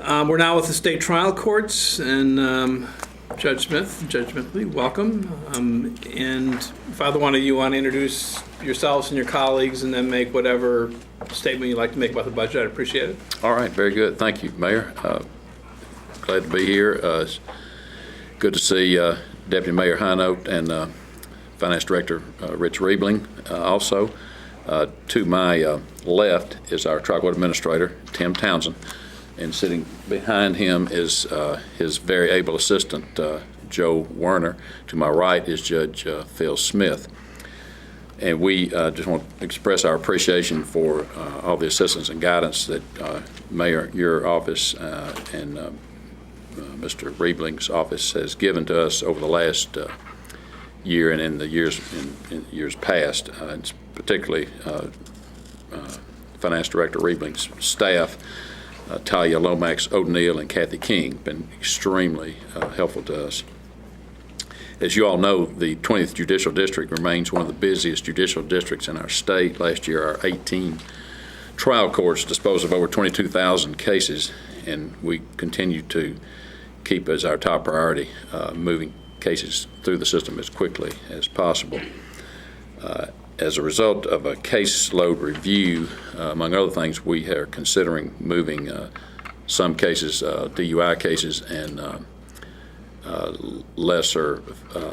We're now with the state trial courts, and Judge Smith, Judge Smithley, welcome. And if either one of you want to introduce yourselves and your colleagues and then make whatever statement you'd like to make about the budget, I'd appreciate it. All right, very good. Thank you, Mayor. Glad to be here. It's good to see Deputy Mayor Hinote and Finance Director Rich Riebling also. To my left is our trial court administrator, Tim Townsend, and sitting behind him is his very able assistant, Joe Werner. To my right is Judge Phil Smith. And we just want to express our appreciation for all the assistance and guidance that Mayor, your office, and Mr. Riebling's office has given to us over the last year and in the years past. It's particularly Finance Director Riebling's staff, Talia Lomax O'Neill and Kathy King, been extremely helpful to us. As you all know, the 20th Judicial District remains one of the busiest judicial districts in our state. Last year, our 18 trial courts disposed of over 22,000 cases, and we continue to keep as our top priority moving cases through the system as quickly as possible. As a result of a caseload review, among other things, we are considering moving some cases, DUI cases, and lesser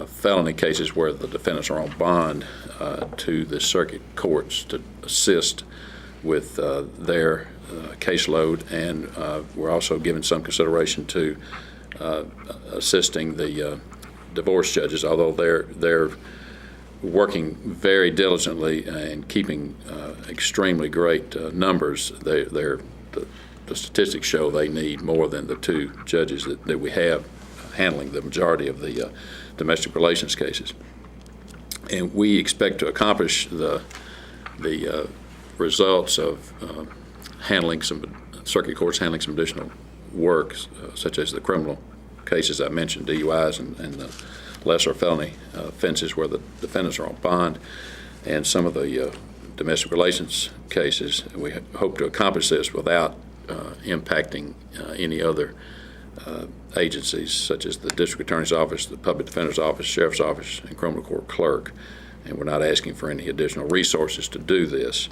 felony cases where the defendants are on bond to the circuit courts to assist with their caseload, and we're also giving some consideration to assisting the divorce judges, although they're working very diligently and keeping extremely great numbers. The statistics show they need more than the two judges that we have handling the majority of the domestic relations cases. And we expect to accomplish the results of handling some circuit courts handling some additional work, such as the criminal cases I mentioned, DUIs and the lesser felony offenses where the defendants are on bond, and some of the domestic relations cases. We hope to accomplish this without impacting any other agencies, such as the District Attorney's Office, the Public Defender's Office, Sheriff's Office, and Criminal Court Clerk. And we're not asking for any additional resources to do this.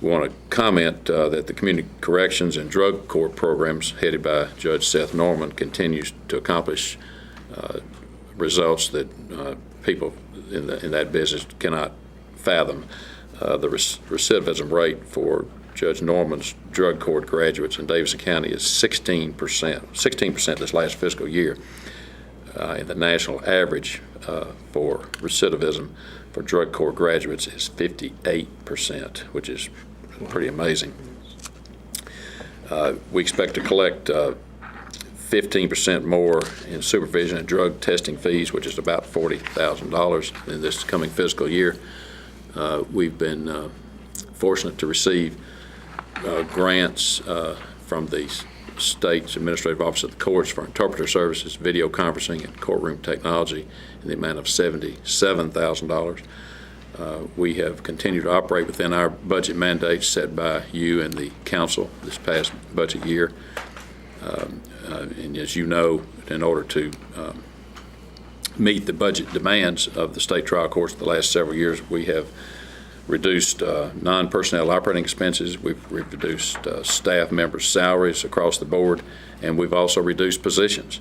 We want to comment that the Community Corrections and Drug Court programs headed by Judge Seth Norman continues to accomplish results that people in that business cannot fathom. The recidivism rate for Judge Norman's drug court graduates in Davidson County is 16% this last fiscal year. And the national average for recidivism for drug court graduates is 58%, which is pretty amazing. We expect to collect 15% more in supervision and drug testing fees, which is about $40,000 in this coming fiscal year. We've been fortunate to receive grants from the state's administrative office of the courts for interpreter services, video conferencing, and courtroom technology in the amount of $77,000. We have continued to operate within our budget mandates set by you and the council this past budget year. And as you know, in order to meet the budget demands of the state trial courts the last several years, we have reduced non-personnel operating expenses. We've reduced staff members' salaries across the board, and we've also reduced positions.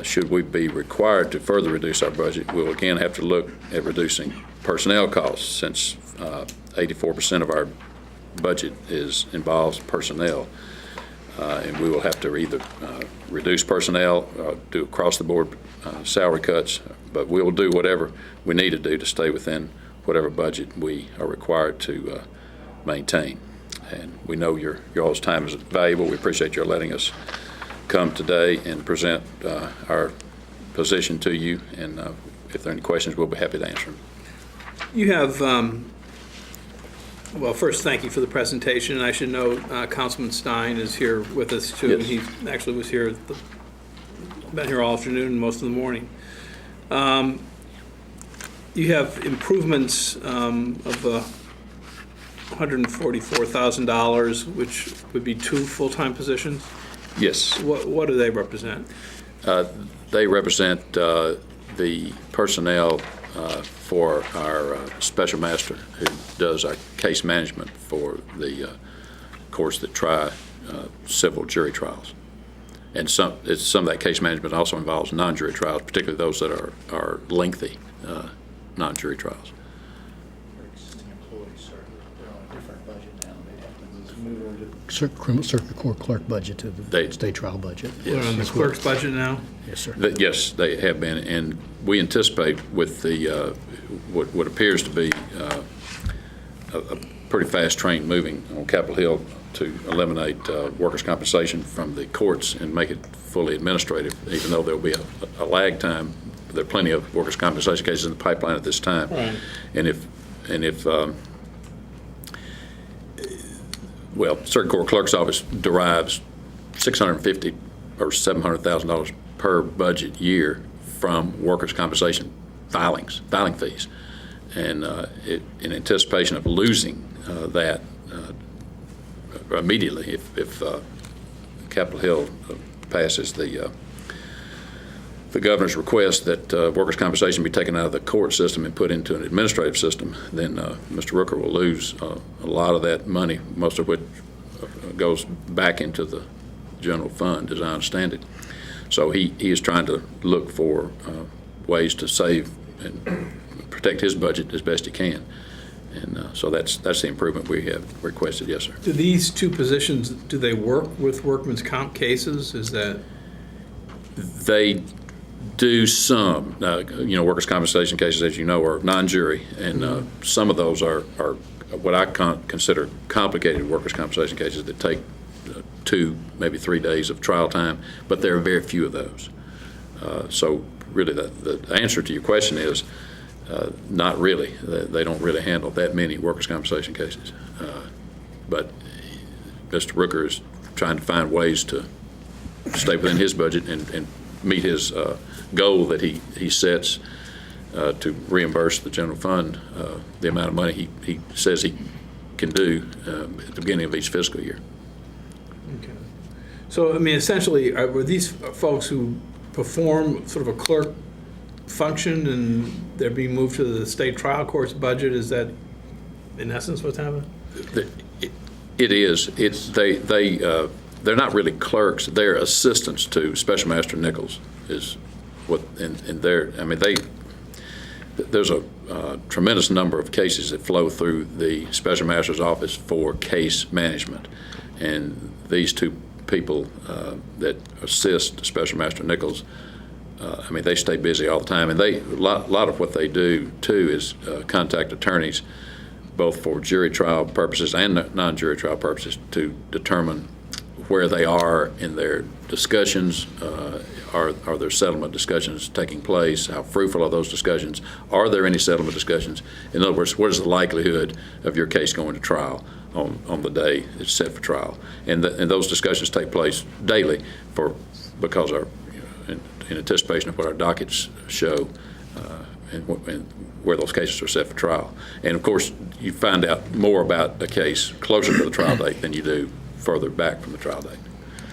Should we be required to further reduce our budget, we'll again have to look at reducing personnel costs, since 84% of our budget involves personnel. And we will have to either reduce personnel, do across-the-board salary cuts, but we will do whatever we need to do to stay within whatever budget we are required to maintain. And we know your all's time is valuable. We appreciate your letting us come today and present our position to you. And if there are any questions, we'll be happy to answer them. You have, well, first, thank you for the presentation. I should note Councilman Stein is here with us, too. Yes. And he actually was here, been here all afternoon and most of the morning. You have improvements of $144,000, which would be 2 full-time positions? Yes. What do they represent? They represent the personnel for our special master who does our case management for the courts that try civil jury trials. And some of that case management also involves non-jury trials, particularly those that are lengthy non-jury trials. Our existing employees they're on a different budget now. They'd have to move over to Circuit Court clerk budget to the state trial budget. We're on the clerk's budget now? Yes, sir. Yes, they have been, and we anticipate with the what appears to be a pretty fast train moving on Capitol Hill to eliminate workers' compensation from the courts and make it fully administrative, even though there'll be a lag time. There are plenty of workers' compensation cases in the pipeline at this time. Right. And if Circuit Court Clerk's Office derives $650,000 or $700,000 per budget year from workers' compensation filing fees, and in anticipation of losing that immediately if Capitol Hill passes the governor's request that workers' compensation be taken out of the court system and put into an administrative system, then Mr. Rooker will lose a lot of that money, most of which goes back into the general fund, as I understand it. So he is trying to look for ways to save and protect his budget as best he can. And so that's the improvement we have requested, yes, sir. Do these two positions, do they work with workman's comp cases? Is that? They do some. Workers' compensation cases, as you know, are non-jury, and some of those are what I consider complicated workers' compensation cases that take 2, maybe 3 days of trial time, but there are very few of those. So really the answer to your question is not really. They don't really handle that many workers' compensation cases. But Mr. Rooker is trying to find ways to stay within his budget and meet his goal that he sets to reimburse the general fund the amount of money he says he can do at the beginning of each fiscal year. Okay. So, I mean, essentially, were these folks who perform sort of a clerk function and they're being moved to the state trial court's budget? Is that, in essence, what's happening? It is. They're not really clerks. They're assistants to Special Master Nichols. Is what, and there's a tremendous number of cases that flow through the Special Master's office for case management, and these two people that assist Special Master Nichols, they stay busy all the time, and a lot of what they do too is contact attorneys, both for jury trial purposes and non-jury trial purposes, to determine where they are in their discussions. Are there settlement discussions taking place? How fruitful are those discussions? Are there any settlement discussions? In other words, what is the likelihood of your case going to trial on the day it's set for trial? And those discussions take place daily because in anticipation of what our dockets show and where those cases are set for trial. And of course, you find out more about a case closer to the trial date than you do further back from the trial date.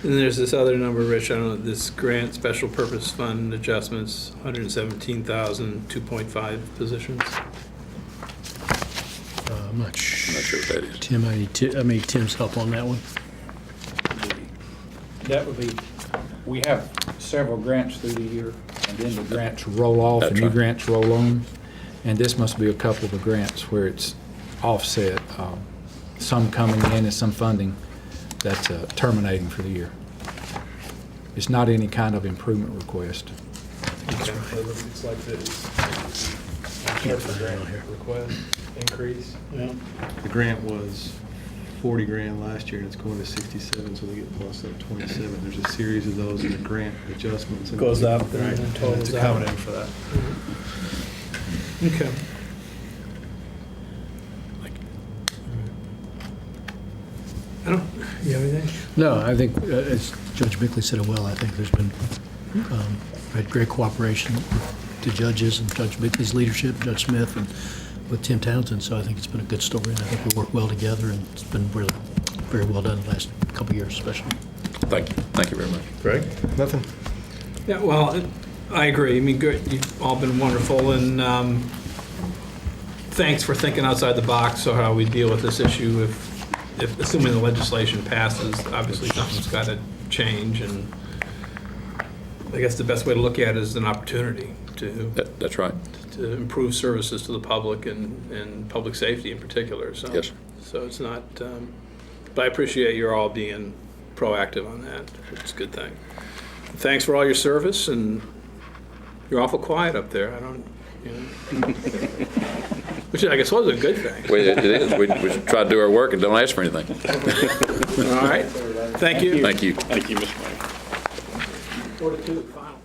And there's this other number, Rich, I don't know, this grant special purpose fund adjustments, 117,000, 2.5 positions. I'm not sure what that is. Tim, I need Tim's help on that one. That would be, we have several grants through the year, and then the grants roll off and new right. grants roll on. And this must be a couple of the grants where it's offset, some coming in and some funding that's terminating for the year. It's not any kind of improvement request. Okay. It's like this. Request increase. Yeah. The grant was 40 grand last year, and it's going to 67, so they get plus up 27. There's a series of those in the grant adjustments. And Goes up and right, then and totals it's out. accommodating for that. Okay. I don't, you have anything? No, I think, as Judge Bickley said it well, I think there's been had great cooperation with the judges and Judge Bickley's leadership, Judge Smith, and with Tim Townsend, so I think it's been a good story, and I think we work well together, and it's been really very well done the last couple of years especially. Thank you. Thank you very much. Greg? Nothing. Yeah, well, I agree. I mean, good. You've all been wonderful, and thanks for thinking outside the box on how we deal with this issue. If assuming the legislation passes, obviously something's got to change, and I guess the best way to look at it is an opportunity to That's right. improve services to the public and public safety in particular. So, Yes. So it's not, but I appreciate you're all being proactive on that. It's a good thing. Thanks for all your service, and you're awful quiet up there. I don't, you know. Which I guess was a good thing. Well, it is. We try to do our work and don't ask for anything. All right. Thank you. Thank you. Thank you, Mr. Mayor. 4-2, final.